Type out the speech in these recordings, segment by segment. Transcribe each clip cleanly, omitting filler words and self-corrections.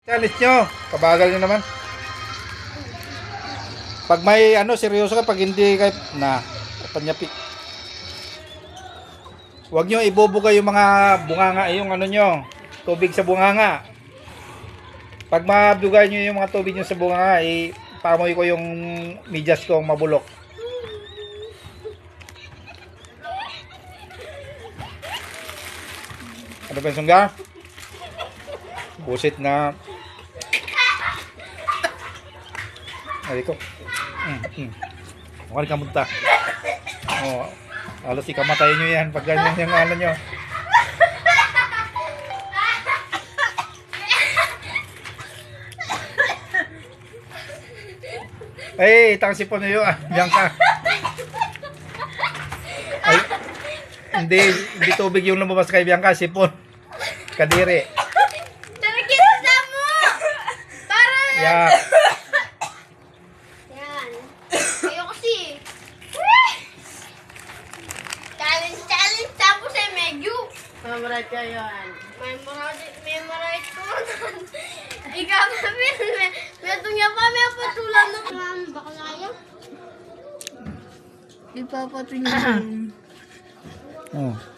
Challenge nyo. Kabagal nyo naman. Pag may seryoso ka, pag hindi kayo, panyapik. Huwag nyo ibubuga yung mga bunganga, yung nyo, tubig sa bunganga. Pag mabugay nyo yung mga tubig nyo sa bunganga, ipamoy ko yung medyas kong mabulok. Ano ba yung sungga? Busit na. Ay ko. Huwag ka munta. Alos ikamatay nyo yan pag ganyan yung nyo. Ay, itang sipon nyo yun. Diyan ka. Ay, hindi tubig yung lumabas kay Bianca, sipon. Kadiri. Nakikita mo! Para... Yeah. Yan. Ayaw kasi. Challenge tapos ay medyo. Memorize ka yan. Memorize ko. Ikaw na meron niya pa may patulan ng baka kaya. Ipapatingin.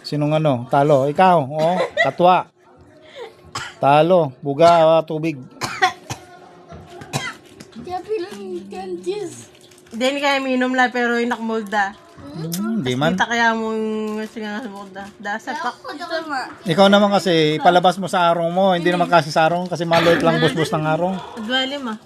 Sinong talo? Ikaw. Katwa. Talo. Buga, tubig. Hindi kaya minom la pero inakmolda. Hindi man. Kita kaya mo singa sa molda. Dasa pak. Ikaw naman kasi, palabas mo sa arong mo. Hindi naman kasi sa arong kasi maloit lang busbus ng arong. Adwali ma.